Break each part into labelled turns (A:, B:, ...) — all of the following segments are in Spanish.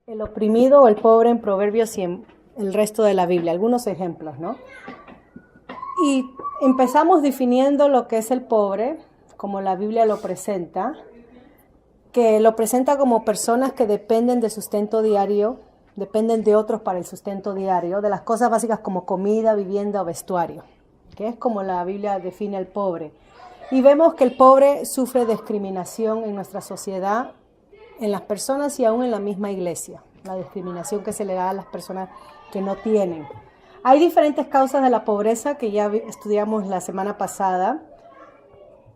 A: el oprimido o el pobre en Proverbios y en el resto de la Biblia. Algunos ejemplos, ¿no? Y empezamos definiendo lo que es el pobre, como la Biblia lo presenta, que lo presenta como personas que dependen del sustento diario, dependen de otros para el sustento diario, de las cosas básicas como comida, vivienda o vestuario, que es como la Biblia define al pobre. Y vemos que el pobre sufre discriminación en nuestra sociedad, en las personas y aún en la misma iglesia, la discriminación que se le da a las personas que no tienen. Hay diferentes causas de la pobreza que ya estudiamos la semana pasada.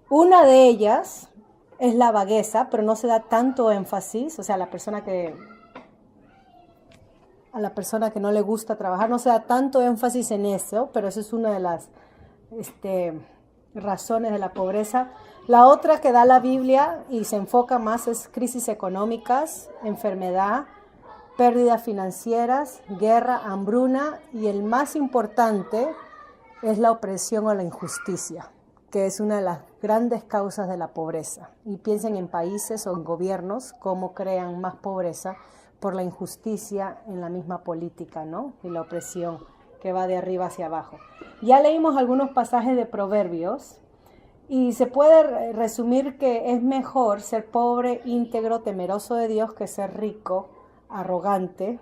A: Una de ellas es la vagueza, pero no se da tanto énfasis, o sea, a la persona que no le gusta trabajar, no se da tanto énfasis en eso, pero eso es una de las razones de la pobreza. La otra que da la Biblia y se enfoca más es crisis económicas, enfermedad, pérdidas financieras, guerra, hambruna, y el más importante es la opresión o la injusticia, que es una de las grandes causas de la pobreza. Y piensen en países o en gobiernos cómo crean más pobreza por la injusticia en la misma política, ¿no? Y la opresión que va de arriba hacia abajo. Ya leímos algunos pasajes de Proverbios y se puede resumir que es mejor ser pobre, íntegro, temeroso de Dios que ser rico, arrogante,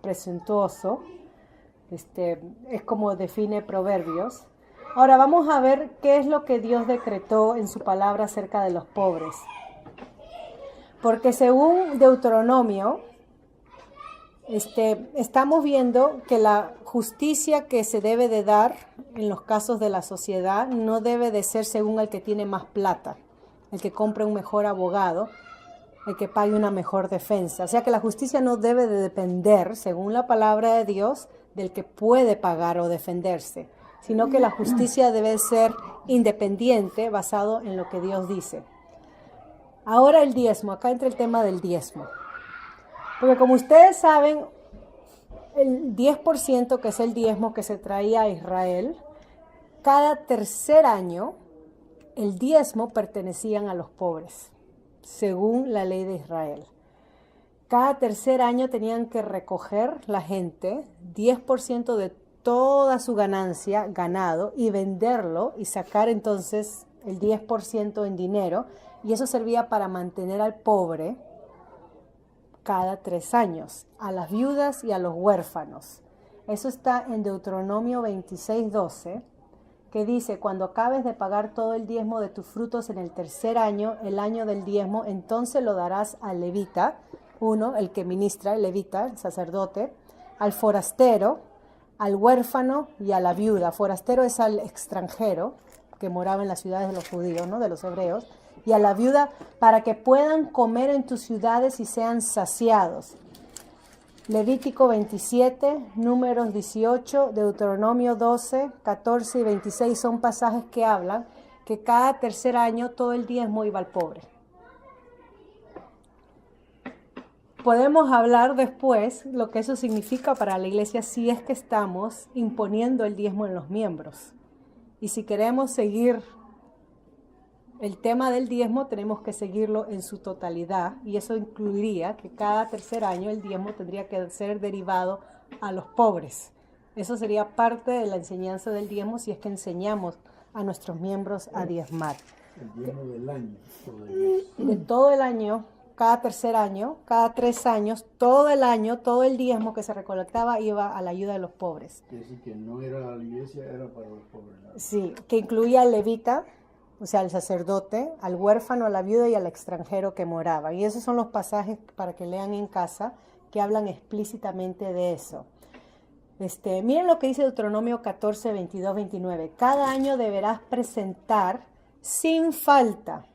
A: presuntuoso. Es como define Proverbios. Ahora vamos a ver qué es lo que Dios decretó en su palabra acerca de los pobres. Porque según Deuteronomio, estamos viendo que la justicia que se debe de dar en los casos de la sociedad no debe de ser según el que tiene más plata, el que compre un mejor abogado, el que pague una mejor defensa. O sea que la justicia no debe de depender, según la palabra de Dios, del que puede pagar o defenderse, sino que la justicia debe ser independiente, basado en lo que Dios dice. Ahora el diezmo, acá entra el tema del diezmo. Porque como ustedes saben, el 10% que es el diezmo que se traía a Israel, cada tercer año el diezmo pertenecían a los pobres, según la ley de Israel. Cada tercer año tenían que recoger la gente 10% de toda su ganancia, ganado, y venderlo y sacar entonces el 10% en dinero, y eso servía para mantener al pobre cada 3 años, a las viudas y a los huérfanos. Eso está en Deuteronomio 26:12, que dice: cuando acabes de pagar todo el diezmo de tus frutos en el tercer año, el año del diezmo, entonces lo darás al levita, el que ministra, el levita, el sacerdote, al forastero, al huérfano y a la viuda. Forastero es al extranjero que moraba en las ciudades de los judíos, ¿no? De los hebreos, y a la viuda, para que puedan comer en tus ciudades y sean saciados. Levítico 27, Números 18, Deuteronomio 12, 14 y 26 son pasajes que hablan que cada tercer año todo el diezmo iba al pobre. Podemos hablar después lo que eso significa para la iglesia si es que estamos imponiendo el diezmo en los miembros. Y si queremos seguir el tema del diezmo, tenemos que seguirlo en su totalidad, y eso incluiría que cada tercer año el diezmo tendría que ser derivado a los pobres. Eso sería parte de la enseñanza del diezmo si es que enseñamos a nuestros miembros a diezmar.
B: El diezmo del año.
A: De todo el año, cada tercer año, cada 3 años, todo el año, todo el diezmo que se recolectaba iba a la ayuda de los pobres.
B: Es decir, que no era la iglesia, era para los pobres.
A: Sí, que incluía al levita, o sea, al sacerdote, al huérfano, a la viuda y al extranjero que moraba. Y esos son los pasajes para que lean en casa que hablan explícitamente de eso. Miren lo que dice Deuteronomio 14, 22, 29. Cada año deberás presentar sin falta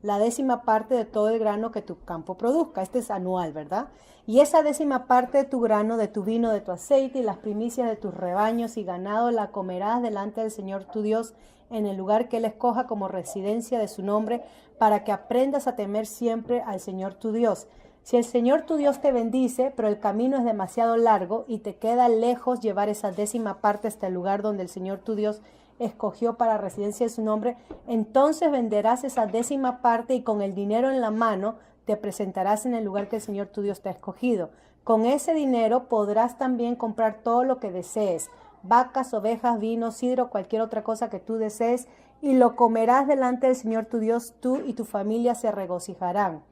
A: la 10ª parte de todo el grano que tu campo produzca. Este es anual, ¿verdad? Y esa 10ª parte de tu grano, de tu vino, de tu aceite y las primicias de tus rebaños y ganado la comerás delante del Señor tu Dios en el lugar que Él escoja como residencia de su nombre, para que aprendas a temer siempre al Señor tu Dios. Si el Señor tu Dios te bendice, pero el camino es demasiado largo y te queda lejos llevar esa 10ª parte hasta el lugar donde el Señor tu Dios escogió para residencia de su nombre, entonces venderás esa 10ª parte y con el dinero en la mano te presentarás en el lugar que el Señor tu Dios te ha escogido. Con ese dinero podrás también comprar todo lo que desees, vacas, ovejas, vino, sidro, cualquier otra cosa que tú desees, y lo comerás delante del Señor tu Dios, tú y tu familia se regocijarán.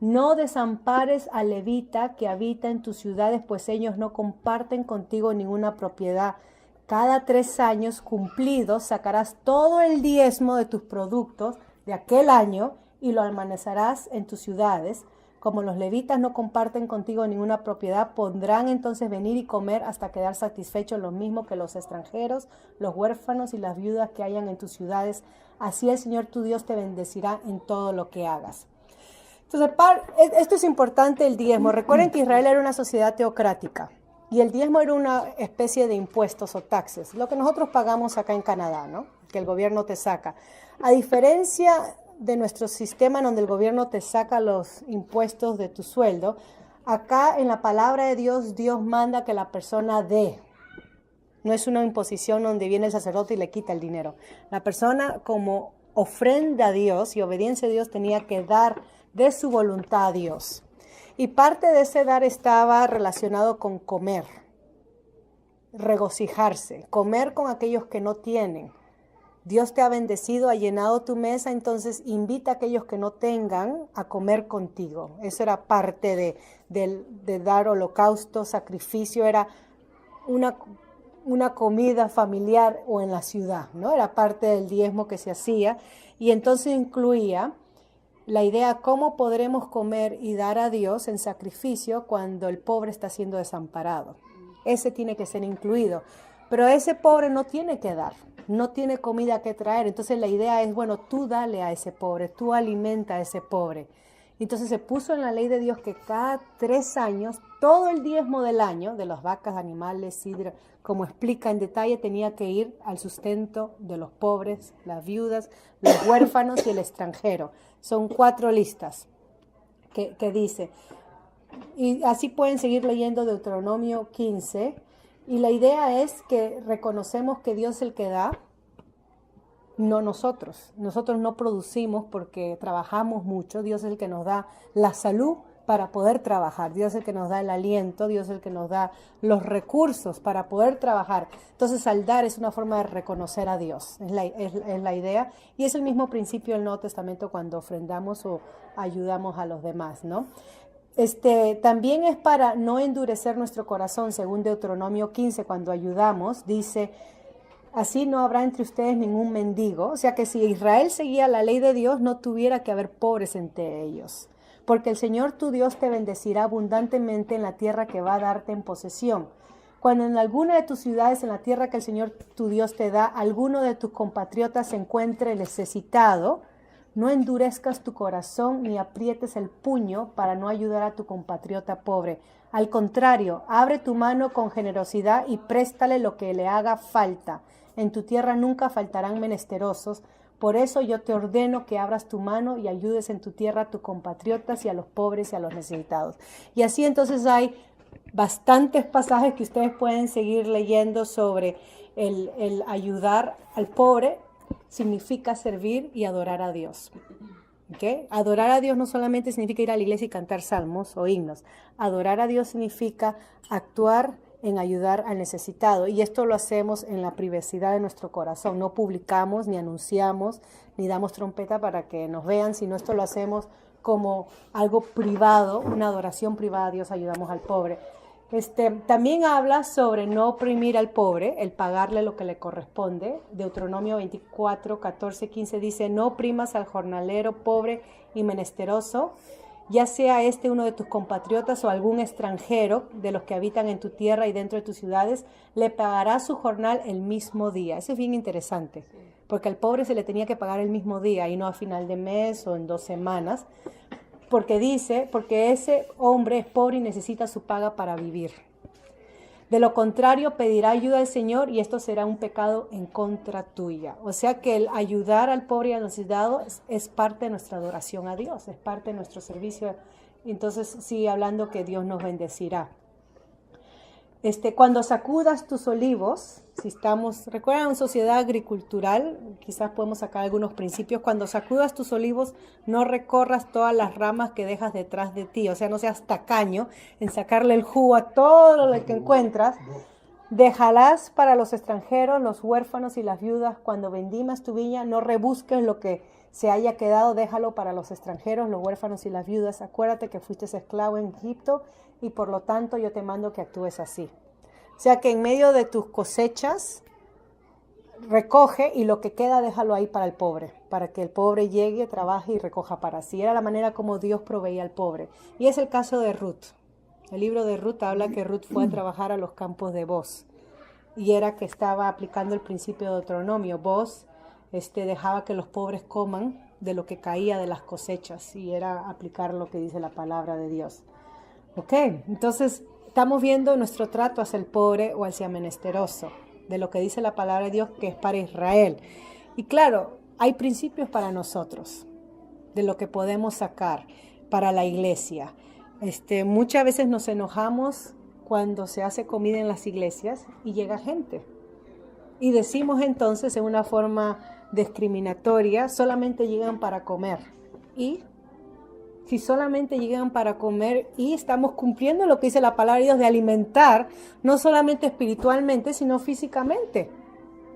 A: No desampares al levita que habita en tus ciudades, pues ellos no comparten contigo ninguna propiedad. Cada 3 años cumplidos sacarás todo el diezmo de tus productos de aquel año y lo almacenarás en tus ciudades. Como los levitas no comparten contigo ninguna propiedad, podrán entonces venir y comer hasta quedar satisfechos, lo mismo que los extranjeros, los huérfanos y las viudas que hayan en tus ciudades. Así el Señor tu Dios te bendecirá en todo lo que hagas. Entonces, esto es importante, el diezmo. Recuerden que Israel era una sociedad teocrática y el diezmo era una especie de impuestos o taxes, lo que nosotros pagamos acá en Canadá, ¿no? Que el gobierno te saca. A diferencia de nuestro sistema en donde el gobierno te saca los impuestos de tu sueldo, acá en la palabra de Dios, Dios manda que la persona dé. No es una imposición donde viene el sacerdote y le quita el dinero. La persona, como ofrenda a Dios y obediencia a Dios, tenía que dar de su voluntad a Dios. Y parte de ese dar estaba relacionado con comer, regocijarse, comer con aquellos que no tienen. Dios te ha bendecido, ha llenado tu mesa, entonces invita a aquellos que no tengan a comer contigo. Eso era parte de dar holocausto, sacrificio, era una comida familiar o en la ciudad, ¿no? Era parte del diezmo que se hacía y entonces incluía la idea cómo podremos comer y dar a Dios en sacrificio cuando el pobre está siendo desamparado. Ese tiene que ser incluido. Pero ese pobre no tiene que dar, no tiene comida que traer. Entonces la idea es, bueno, tú dale a ese pobre, tú alimenta a ese pobre. Entonces se puso en la ley de Dios que cada 3 años, todo el diezmo del año, de las vacas, animales, sidra, como explica en detalle, tenía que ir al sustento de los pobres, las viudas, los huérfanos y el extranjero. Son 4 listas que dice. Y así pueden seguir leyendo Deuteronomio 15. Y la idea es que reconocemos que Dios es el que da, no nosotros. Nosotros no producimos porque trabajamos mucho. Dios es el que nos da la salud para poder trabajar. Dios es el que nos da el aliento. Dios es el que nos da los recursos para poder trabajar. Entonces, al dar es una forma de reconocer a Dios. Es la idea. Y es el mismo principio del Nuevo Testamento cuando ofrendamos o ayudamos a los demás, ¿no? También es para no endurecer nuestro corazón, según Deuteronomio 15, cuando ayudamos, dice, así no habrá entre ustedes ningún mendigo. O sea que si Israel seguía la ley de Dios, no tuviera que haber pobres entre ellos. Porque el Señor tu Dios te bendecirá abundantemente en la tierra que va a darte en posesión. Cuando en alguna de tus ciudades, en la tierra que el Señor tu Dios te da, alguno de tus compatriotas se encuentre necesitado, no endurezcas tu corazón ni aprietes el puño para no ayudar a tu compatriota pobre. Al contrario, abre tu mano con generosidad y préstale lo que le haga falta. En tu tierra nunca faltarán menesterosos. Por eso yo te ordeno que abras tu mano y ayudes en tu tierra a tus compatriotas y a los pobres y a los necesitados. Y así entonces hay bastantes pasajes que ustedes pueden seguir leyendo sobre el ayudar al pobre. Significa servir y adorar a Dios. ¿Okay? Adorar a Dios no solamente significa ir a la iglesia y cantar salmos o himnos. Adorar a Dios significa actuar en ayudar al necesitado. Y esto lo hacemos en la privacidad de nuestro corazón. No publicamos, ni anunciamos, ni damos trompeta para que nos vean, sino esto lo hacemos como algo privado, una adoración privada a Dios, ayudamos al pobre. También habla sobre no oprimir al pobre, el pagarle lo que le corresponde. Deuteronomio 24, 14, 15 dice, no oprimas al jornalero pobre y menesteroso, ya sea uno de tus compatriotas o algún extranjero de los que habitan en tu tierra y dentro de tus ciudades, le pagará su jornal el mismo día. Eso es bien interesante, porque al pobre se le tenía que pagar el mismo día y no a final de mes o en 2 semanas. Porque ese hombre es pobre y necesita su paga para vivir. De lo contrario, pedirá ayuda al Señor y esto será un pecado en contra tuya. O sea que el ayudar al pobre y al necesitado es parte de nuestra adoración a Dios, es parte de nuestro servicio. Entonces sigue hablando que Dios nos bendecirá. Cuando sacudas tus olivos, si estamos, recuerdan, en sociedad agricultural, quizás podemos sacar algunos principios. Cuando sacudas tus olivos, no recorras todas las ramas que dejas detrás de ti. O sea, no seas tacaño en sacarle el jugo a todo lo que encuentras. Déjalas para los extranjeros, los huérfanos y las viudas. Cuando vendimas tu viña, no rebusques lo que se haya quedado, déjalo para los extranjeros, los huérfanos y las viudas. Acuérdate que fuiste esclavo en Egipto y por lo tanto yo te mando que actúes así. O sea que en medio de tus cosechas, recoge y lo que queda déjalo ahí para el pobre, para que el pobre llegue, trabaje y recoja para sí. Era la manera como Dios proveía al pobre. Y es el caso de Ruth. El libro de Ruth habla que Ruth fue a trabajar a los campos de Booz y era que estaba aplicando el principio de Deuteronomio. Booz dejaba que los pobres coman de lo que caía de las cosechas y era aplicar lo que dice la palabra de Dios. Ok, entonces estamos viendo nuestro trato hacia el pobre o hacia el menesteroso, de lo que dice la palabra de Dios que es para Israel. Y claro, hay principios para nosotros, de lo que podemos sacar para la iglesia. Muchas veces nos enojamos cuando se hace comida en las iglesias y llega gente. Y decimos entonces en una forma discriminatoria, solamente llegan para comer. Y si solamente llegan para comer y estamos cumpliendo lo que dice la palabra de Dios de alimentar, no solamente espiritualmente, sino físicamente.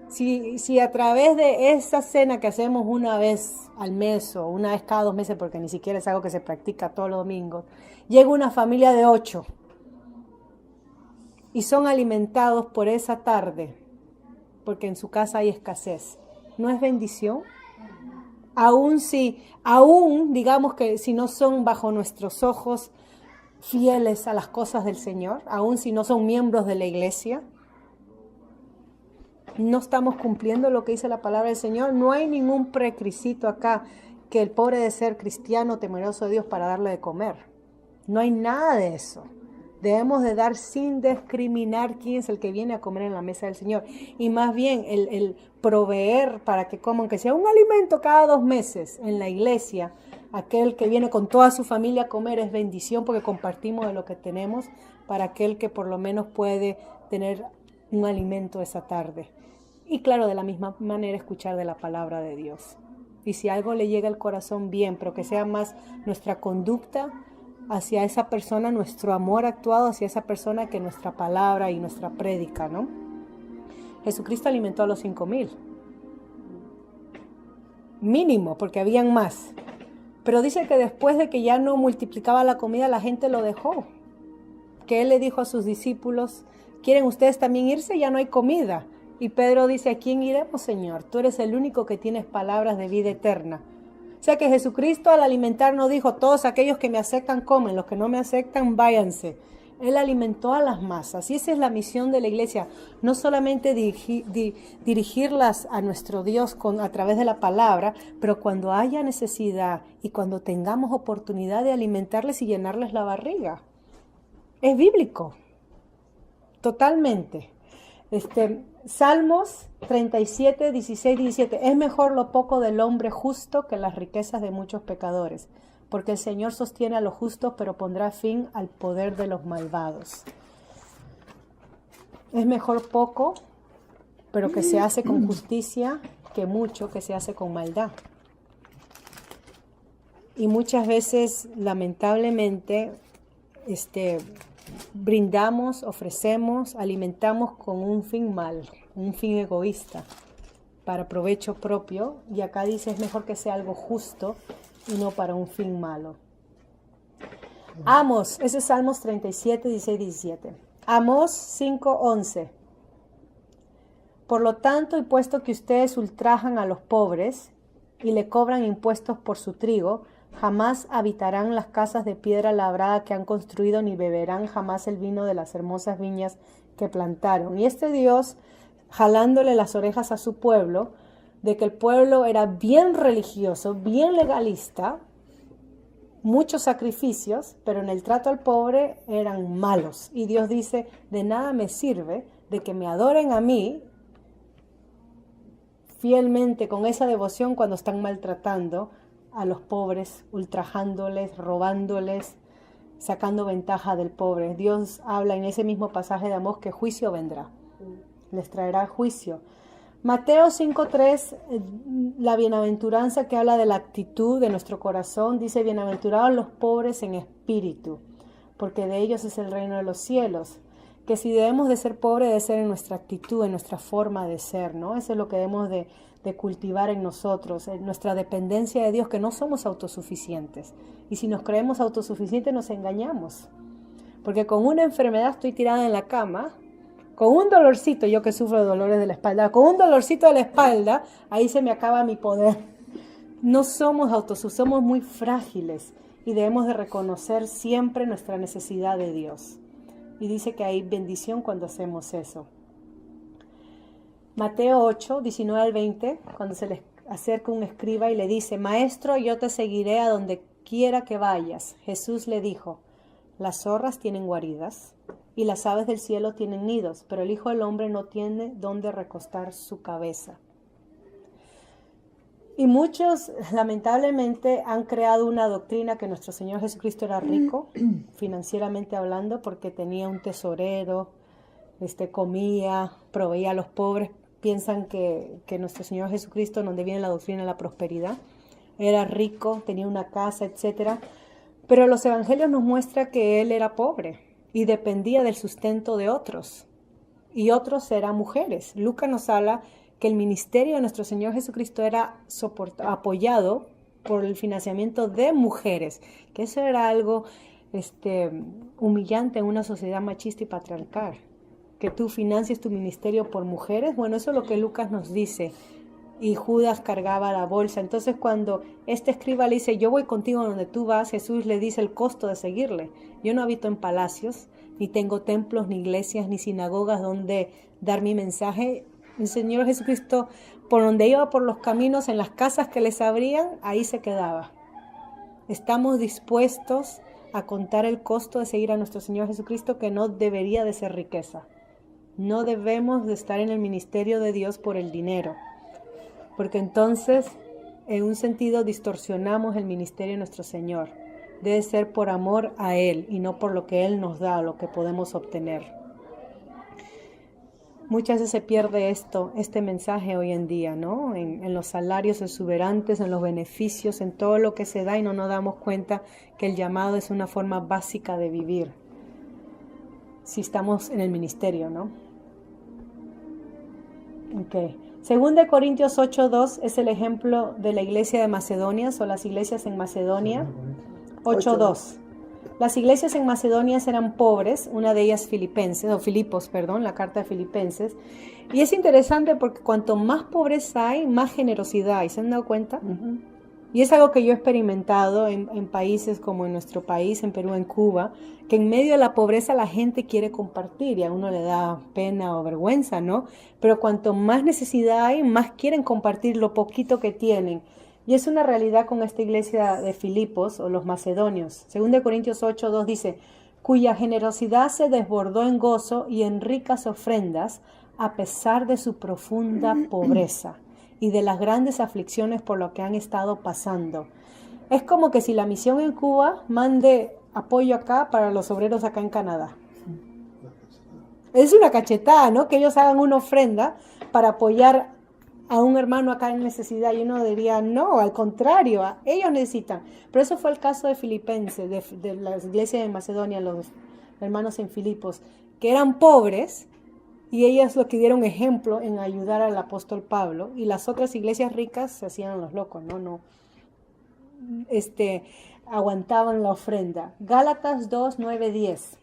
A: Si a través de esa cena que hacemos una vez al mes o una vez cada 2 meses, porque ni siquiera es algo que se practica todos los domingos, llega una familia de 8 y son alimentados por esa tarde, porque en su casa hay escasez, ¿no es bendición? Aún digamos que si no son bajo nuestros ojos fieles a las cosas del Señor, aún si no son miembros de la iglesia, no estamos cumpliendo lo que dice la palabra del Señor. No hay ningún prerequisito acá que el pobre debe ser cristiano, temeroso de Dios para darle de comer. No hay nada de eso. Debemos de dar sin discriminar quién es el que viene a comer en la mesa del Señor. Y más bien el proveer para que coman, que sea un alimento cada 2 meses en la iglesia. Aquel que viene con toda su familia a comer es bendición porque compartimos de lo que tenemos para aquel que por lo menos puede tener un alimento esa tarde. Y claro, de la misma manera escuchar de la palabra de Dios. Y si algo le llega al corazón, bien, pero que sea más nuestra conducta hacia esa persona, nuestro amor actuado hacia esa persona que nuestra palabra y nuestra prédica, ¿no? Jesucristo alimentó a los 5,000. Mínimo, porque habían más. Pero dice que después de que ya no multiplicaba la comida, la gente lo dejó. Que Él le dijo a sus discípulos, ¿quieren ustedes también irse? Ya no hay comida. Y Pedro dice, ¿a quién iremos, Señor? Tú eres el único que tienes palabras de vida eterna. O sea que Jesucristo al alimentar no dijo, todos aquellos que me aceptan comen, los que no me aceptan váyanse. Él alimentó a las masas y esa es la misión de la iglesia. No solamente dirigirlas a nuestro Dios a través de la palabra, pero cuando haya necesidad y cuando tengamos oportunidad de alimentarles y llenarles la barriga. Es bíblico. Totalmente. Salmos 37, 16, 17. Es mejor lo poco del hombre justo que las riquezas de muchos pecadores, porque el Señor sostiene a los justos, pero pondrá fin al poder de los malvados. Es mejor poco, pero que se hace con justicia, que mucho que se hace con maldad. Y muchas veces, lamentablemente, brindamos, ofrecemos, alimentamos con un fin mal, un fin egoísta, para provecho propio. Y acá dice, es mejor que sea algo justo y no para un fin malo. Amos, ese es Salmos 37, 16, 17. Amos 5, 11. Por lo tanto, y puesto que ustedes ultrajan a los pobres y le cobran impuestos por su trigo, jamás habitarán las casas de piedra labrada que han construido, ni beberán jamás el vino de las hermosas viñas que plantaron. Y Dios, jalándole las orejas a su pueblo, de que el pueblo era bien religioso, bien legalista, muchos sacrificios, pero en el trato al pobre eran malos. Y Dios dice, de nada me sirve de que me adoren a mí fielmente con esa devoción cuando están maltratando a los pobres, ultrajándoles, robándoles, sacando ventaja del pobre. Dios habla en ese mismo pasaje de Amós que juicio vendrá, les traerá juicio. Mateo 5:3, la bienaventuranza que habla de la actitud de nuestro corazón, dice: bienaventurados los pobres en espíritu, porque de ellos es el reino de los cielos. Que si debemos de ser pobres, debe ser en nuestra actitud, en nuestra forma de ser, ¿no? Eso es lo que debemos de cultivar en nosotros, en nuestra dependencia de Dios, que no somos autosuficientes. Y si nos creemos autosuficientes, nos engañamos. Porque con una enfermedad estoy tirada en la cama, con un dolorcito, yo que sufro de dolores de la espalda, con un dolorcito de la espalda, ahí se me acaba mi poder. No somos autosuficientes, somos muy frágiles y debemos de reconocer siempre nuestra necesidad de Dios. Y dice que hay bendición cuando hacemos eso. Mateo 8, 19 al 20, cuando se les acerca un escriba y le dice: Maestro, yo te seguiré a donde quiera que vayas. Jesús le dijo: las zorras tienen guaridas y las aves del cielo tienen nidos, pero el Hijo del Hombre no tiene dónde recostar su cabeza. Y muchos, lamentablemente, han creado una doctrina que nuestro Señor Jesucristo era rico, financieramente hablando, porque tenía un tesorero, comía, proveía a los pobres. Piensan que nuestro Señor Jesucristo, donde viene la doctrina de la prosperidad, era rico, tenía una casa, etc. Pero los evangelios nos muestran que Él era pobre y dependía del sustento de otros. Y otros eran mujeres. Lucas nos habla que el ministerio de nuestro Señor Jesucristo era apoyado por el financiamiento de mujeres, que eso era algo humillante en una sociedad machista y patriarcal, que tú financies tu ministerio por mujeres. Bueno, eso es lo que Lucas nos dice. Y Judas cargaba la bolsa. Entonces cuando este escriba le dice: yo voy contigo donde tú vas, Jesús le dice el costo de seguirle. Yo no habito en palacios, ni tengo templos, ni iglesias, ni sinagogas donde dar mi mensaje. El Señor Jesucristo, por donde iba, por los caminos, en las casas que les abrían, ahí se quedaba. Estamos dispuestos a contar el costo de seguir a nuestro Señor Jesucristo, que no debería de ser riqueza. No debemos de estar en el ministerio de Dios por el dinero, porque entonces, en un sentido, distorsionamos el ministerio de nuestro Señor. Debe ser por amor a Él y no por lo que Él nos da o lo que podemos obtener. Muchas veces se pierde este mensaje hoy en día, ¿no? En los salarios exuberantes, en los beneficios, en todo lo que se da, y no nos damos cuenta que el llamado es una forma básica de vivir, si estamos en el ministerio, ¿no? Okay. Según de Corintios 8:2 es el ejemplo de la iglesia de Macedonia, o las iglesias en Macedonia. 8:2. Las iglesias en Macedonia eran pobres, una de ellas Filipos, la carta de Filipenses. Y es interesante porque cuanto más pobreza hay, más generosidad hay. ¿Se han dado cuenta? Uh-huh. Y es algo que yo he experimentado en países como en nuestro país, en Perú, en Cuba, que en medio de la pobreza la gente quiere compartir y a uno le da pena o vergüenza, ¿no? Pero cuanto más necesidad hay, más quieren compartir lo poquito que tienen. Y es una realidad con esta iglesia de Filipos o los macedonios. Según de Corintios 8:2 dice: cuya generosidad se desbordó en gozo y en ricas ofrendas a pesar de su profunda pobreza y de las grandes aflicciones por lo que han estado pasando. Es como que si la misión en Cuba mande apoyo acá para los obreros acá en Canadá. Es una cachetada, ¿no? Que ellos hagan una ofrenda para apoyar a un hermano acá en necesidad, y uno diría: no, al contrario, ellos necesitan. Pero eso fue el caso de Filipenses, de la iglesia de Macedonia, los hermanos en Filipos, que eran pobres, y ellos lo que dieron ejemplo en ayudar al apóstol Pablo, y las otras iglesias ricas se hacían los locos, no aguantaban la ofrenda. Gálatas 2:9-10.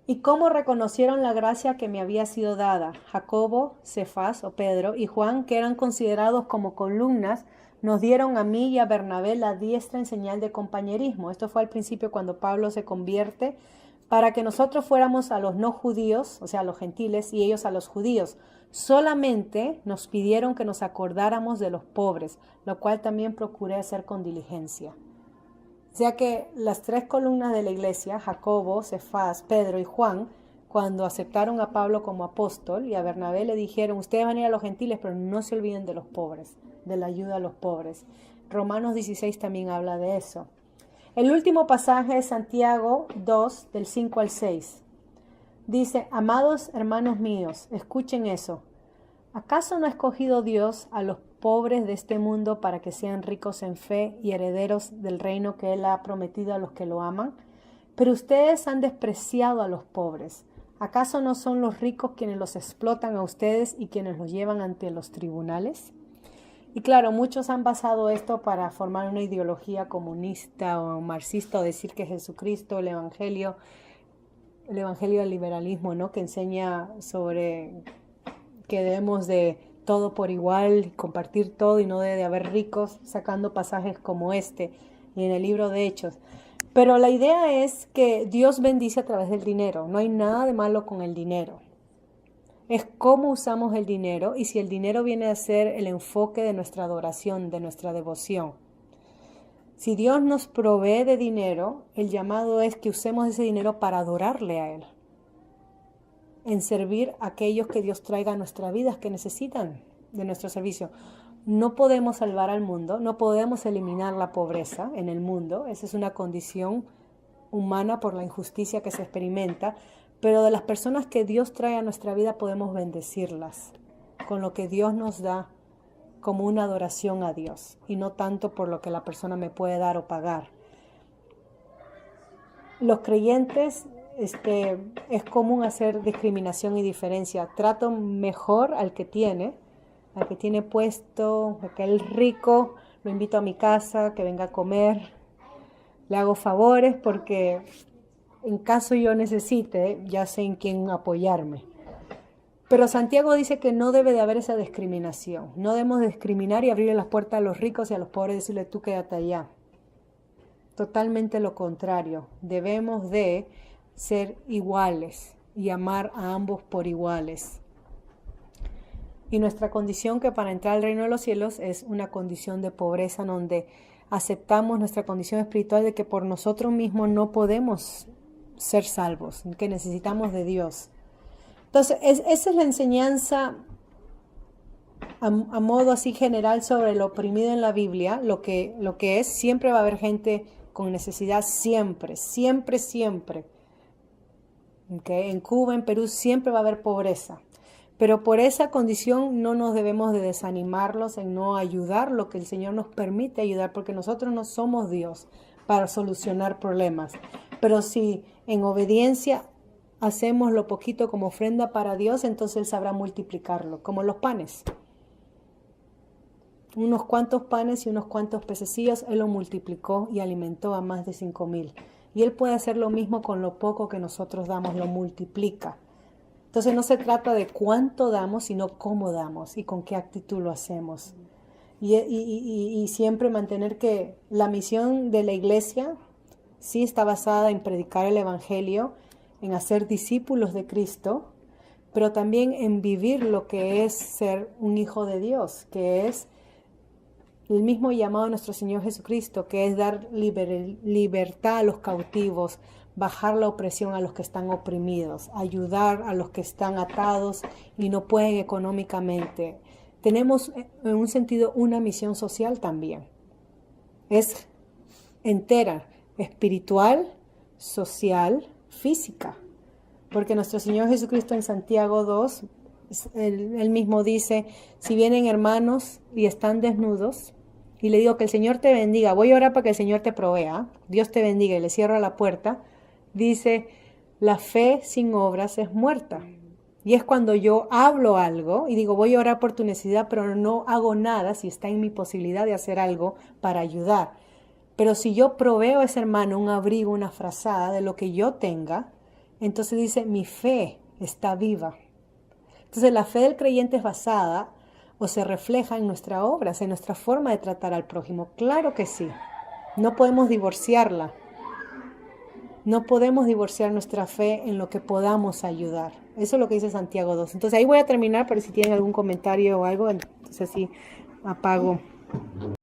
A: ¿Y cómo reconocieron la gracia que me había sido dada? Jacobo, Cefas o Pedro y Juan, que eran considerados como columnas, nos dieron a mí y a Bernabé la diestra en señal de compañerismo. Esto fue al principio cuando Pablo se convierte, para que nosotros fuéramos a los no judíos, o sea, a los gentiles, y ellos a los judíos. Solamente nos pidieron que nos acordáramos de los pobres, lo cual también procuré hacer con diligencia. O sea que las tres columnas de la iglesia, Jacobo, Cefas, Pedro y Juan, cuando aceptaron a Pablo como apóstol y a Bernabé le dijeron: ustedes van a ir a los gentiles, pero no se olviden de los pobres, de la ayuda a los pobres. Romanos 16 también habla de eso. El último pasaje es Santiago 2, del 5 al 6. Dice, amados hermanos míos, escuchen eso. ¿Acaso no ha escogido Dios a los pobres de este mundo para que sean ricos en fe y herederos del reino que Él ha prometido a los que lo aman? Pero ustedes han despreciado a los pobres. ¿Acaso no son los ricos quienes los explotan a ustedes y quienes los llevan ante los tribunales? Y claro, muchos han basado esto para formar una ideología comunista o marxista o decir que Jesucristo, el evangelio del liberalismo, ¿no? Que enseña sobre que debemos de todo por igual, compartir todo y no debe de haber ricos, sacando pasajes como este y en el libro de Hechos. Pero la idea es que Dios bendice a través del dinero. No hay nada de malo con el dinero. Es cómo usamos el dinero y si el dinero viene a ser el enfoque de nuestra adoración, de nuestra devoción. Si Dios nos provee de dinero, el llamado es que usemos ese dinero para adorarle a Él, en servir a aquellos que Dios traiga a nuestras vidas que necesitan de nuestro servicio. No podemos salvar al mundo, no podemos eliminar la pobreza en el mundo, esa es una condición humana por la injusticia que se experimenta, pero de las personas que Dios trae a nuestra vida podemos bendecirlas con lo que Dios nos da como una adoración a Dios y no tanto por lo que la persona me puede dar o pagar. Los creyentes, es común hacer discriminación y diferencia. Trato mejor al que tiene puesto, aquel rico, lo invito a mi casa, que venga a comer, le hago favores porque en caso yo necesite, ya sé en quién apoyarme. Pero Santiago dice que no debe de haber esa discriminación. No debemos discriminar y abrirle las puertas a los ricos y a los pobres y decirle tú quédate allá. Totalmente lo contrario. Debemos de ser iguales y amar a ambos por iguales. Y nuestra condición que para entrar al reino de los cielos es una condición de pobreza en donde aceptamos nuestra condición espiritual de que por nosotros mismos no podemos ser salvos, que necesitamos de Dios. Entonces, esa es la enseñanza a modo así general sobre lo oprimido en la Biblia, lo que es, siempre va a haber gente con necesidad, siempre. ¿Okay? En Cuba, en Perú, siempre va a haber pobreza. Pero por esa condición no nos debemos de desanimarlos en no ayudar lo que el Señor nos permite ayudar, porque nosotros no somos Dios para solucionar problemas. Pero si en obediencia hacemos lo poquito como ofrenda para Dios, entonces Él sabrá multiplicarlo, como los panes. Unos cuantos panes y unos cuantos pececillos, Él lo multiplicó y alimentó a más de 5,000. Y Él puede hacer lo mismo con lo poco que nosotros damos, lo multiplica. Entonces no se trata de cuánto damos, sino cómo damos y con qué actitud lo hacemos. Y siempre mantener que la misión de la iglesia sí está basada en predicar el evangelio, en hacer discípulos de Cristo, pero también en vivir lo que es ser un hijo de Dios, que es el mismo llamado de nuestro Señor Jesucristo, que es dar libertad a los cautivos, bajar la opresión a los que están oprimidos, ayudar a los que están atados y no pueden económicamente. Tenemos en un sentido una misión social también. Es entera, espiritual, social, física. Porque nuestro Señor Jesucristo en Santiago 2, él mismo dice, si vienen hermanos y están desnudos, y le digo que el Señor te bendiga, voy a orar para que el Señor te provea, Dios te bendiga, y le cierra la puerta, dice, la fe sin obras es muerta. Y es cuando yo hablo algo y digo, voy a orar por tu necesidad, pero no hago nada si está en mi posibilidad de hacer algo para ayudar. Pero si yo proveo a ese hermano un abrigo, una frazada de lo que yo tenga, entonces dice, mi fe está viva. Entonces la fe del creyente es basada o se refleja en nuestras obras, en nuestra forma de tratar al prójimo. Claro que sí, no podemos divorciarla. No podemos divorciar nuestra fe en lo que podamos ayudar. Eso es lo que dice Santiago 2. Entonces ahí voy a terminar, pero si tienen algún comentario o algo, entonces sí, apago.